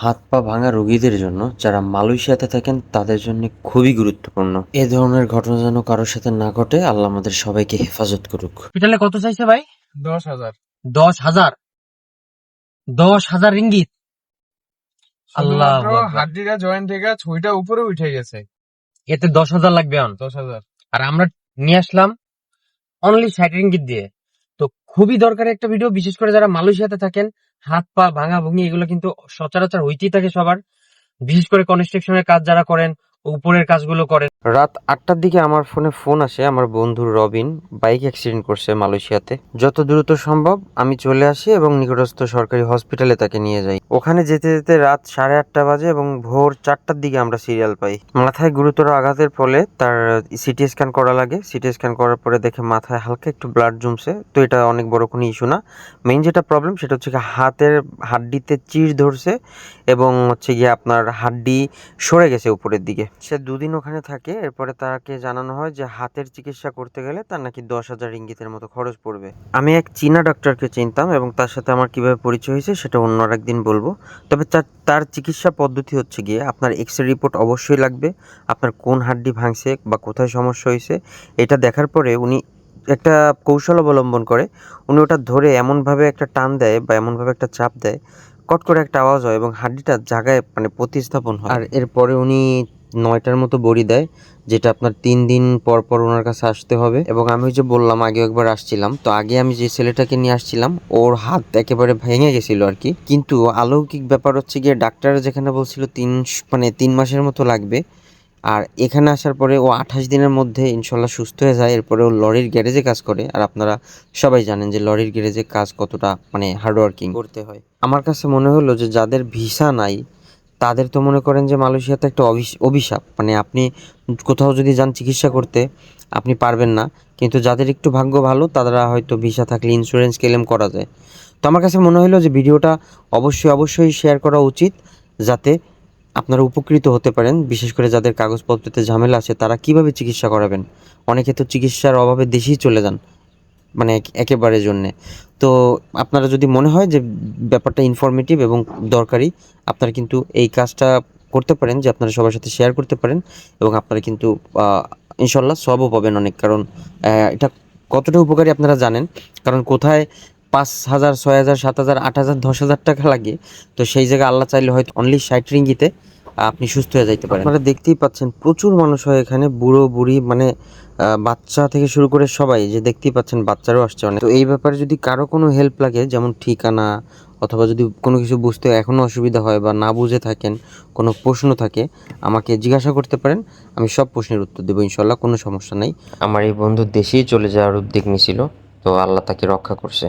হাত পা ভাঙা রোগীদের জন্য যারা মালয়েশিয়াতে থাকেন তাদের জন্য খুবই গুরুত্বপূর্ণ। এ ধরনের ঘটনা যেন কারোর সাথে না ঘটে। আল্লাহ আমাদের সবাইকে হেফাজত করুক। হসপিটালে কত চাইছে ভাই? 10,000। 10,000? 10,000 রিঙ্গিত? আল্লাহ শুধুমাত্র হাড্ডিটা জয়েন্ট থেকে ছুঁইটা উপরে উঠে গেছে। এতে 10,000 লাগবে এখন? 10,000। আর আমরা নিয়ে আসলাম অনলি 60 রিঙ্গিত দিয়ে। তো খুবই দরকারি একটা ভিডিও, বিশেষ করে যারা মালয়েশিয়াতে থাকেন। হাত পা ভাঙা ভুঙি এগুলো কিন্তু সচরাচর হইতেই থাকে সবার, বিশেষ করে কনস্ট্রাকশনের কাজ যারা করেন, উপরের কাজগুলো করেন। রাত 8টার দিকে আমার ফোনে ফোন আসে, আমার বন্ধু রবিন বাইক অ্যাক্সিডেন্ট করছে মালয়েশিয়াতে। যত দ্রুত সম্ভব আমি চলে আসি এবং নিকটস্থ সরকারি হসপিটালে তাকে নিয়ে যাই। ওখানে যেতে যেতে রাত 8:30 বাজে এবং ভোর 4টার দিকে আমরা সিরিয়াল পাই। মাথায় গুরুতর আঘাতের ফলে তার সিটি স্ক্যান করা লাগে। সিটি স্ক্যান করার পরে দেখে মাথায় হালকা একটু ব্লাড জমছে। তো এটা অনেক বড় কোনো ইস্যু না। মেইন যেটা প্রবলেম সেটা হচ্ছে হাতের হাড্ডিতে চিড় ধরছে এবং হচ্ছে গিয়ে আপনার হাড্ডি সরে গেছে উপরের দিকে। সে 2 দিন ওখানে থাকে। এরপরে তাকে জানানো হয় যে হাতের চিকিৎসা করতে গেলে তার নাকি 10,000 রিঙ্গিতের মতো খরচ পড়বে। আমি এক চীনা ডক্টরকে চিনতাম এবং তার সাথে আমার কিভাবে পরিচয় হয়েছে সেটা অন্য একদিন বলবো। তবে তার চিকিৎসা পদ্ধতি হচ্ছে গিয়ে আপনার এক্সরে রিপোর্ট অবশ্যই লাগবে। আপনার কোন হাড্ডি ভাঙছে বা কোথায় সমস্যা হয়েছে এটা দেখার পরে উনি একটা কৌশল অবলম্বন করে। উনি ওটা ধরে এমনভাবে একটা টান দেয় বা এমনভাবে একটা চাপ দেয়, কট করে একটা আওয়াজ হয় এবং হাড্ডিটা জায়গায় মানে প্রতিস্থাপন হয়। আর এরপরে উনি 9টার মতো বড়ি দেয়, যেটা আপনার 3 দিন পর পর ওনার কাছে আসতে হবে। এবং আমি যে বললাম আগে একবার আসছিলাম, তো আগে আমি যে ছেলেটাকে নিয়ে আসছিলাম ওর হাত একেবারে ভেঙে গেছিল আর কি। কিন্তু অলৌকিক ব্যাপার হচ্ছে গিয়ে ডাক্তার যেখানে বলছিল 3 মাসের মতো লাগবে, আর এখানে আসার পরে ও 28 দিনের মধ্যে ইনশাল্লাহ সুস্থ হয়ে যায়। এরপরে ও লরির গ্যারেজে কাজ করে। আর আপনারা সবাই জানেন যে লরির গ্যারেজে কাজ কতটা মানে হার্ডওয়ার্কিং করতে হয়। আমার কাছে মনে হলো যে যাদের ভিসা নাই তাদের তো মনে করেন যে মালয়েশিয়াতে একটা অভিশাপ। মানে আপনি কোথাও যদি যান চিকিৎসা করতে আপনি পারবেন না, কিন্তু যাদের একটু ভাগ্য ভালো তারা হয়তো ভিসা থাকলে ইন্স্যুরেন্স ক্লেম করা যায়। তো আমার কাছে মনে হলো যে ভিডিওটা অবশ্যই শেয়ার করা উচিত, যাতে আপনারা উপকৃত হতে পারেন। বিশেষ করে যাদের কাগজপত্রতে ঝামেলা আছে তারা কিভাবে চিকিৎসা করাবেন। অনেকে তো চিকিৎসার অভাবে দেশেই চলে যান মানে একেবারে জন্যে। তো আপনারা যদি মনে হয় যে ব্যাপারটা ইনফরমেটিভ এবং দরকারি, আপনারা কিন্তু এই কাজটা করতে পারেন যে আপনারা সবার সাথে শেয়ার করতে পারেন এবং আপনারা কিন্তু ইনশাল্লাহ সবও পাবেন অনেক। কারণ এটা কতটা উপকারী আপনারা জানেন। কারণ কোথায় 5,000, 6,000, 7,000, 8,000, 10,000 টাকা লাগে, তো সেই জায়গায় আল্লাহ চাইলে হয়তো অনলি 60 রিঙ্গিতে আপনি সুস্থ হয়ে যাইতে পারেন। আপনারা দেখতেই পাচ্ছেন প্রচুর মানুষ হয় এখানে, বুড়ো বুড়ি মানে বাচ্চা থেকে শুরু করে সবাই, যে দেখতেই পাচ্ছেন বাচ্চারাও আসছে অনেক। তো এই ব্যাপারে যদি কারো কোনো হেল্প লাগে, যেমন ঠিকানা অথবা যদি কোনো কিছু বুঝতে এখনও অসুবিধা হয় বা না বুঝে থাকেন, কোনো প্রশ্ন থাকে, আমাকে জিজ্ঞাসা করতে পারেন। আমি সব প্রশ্নের উত্তর দেবো ইনশাল্লাহ, কোনো সমস্যা নেই। আমার এই বন্ধু দেশেই চলে যাওয়ার উদ্যোগ নিয়েছিল, তো আল্লাহ তাকে রক্ষা করছে।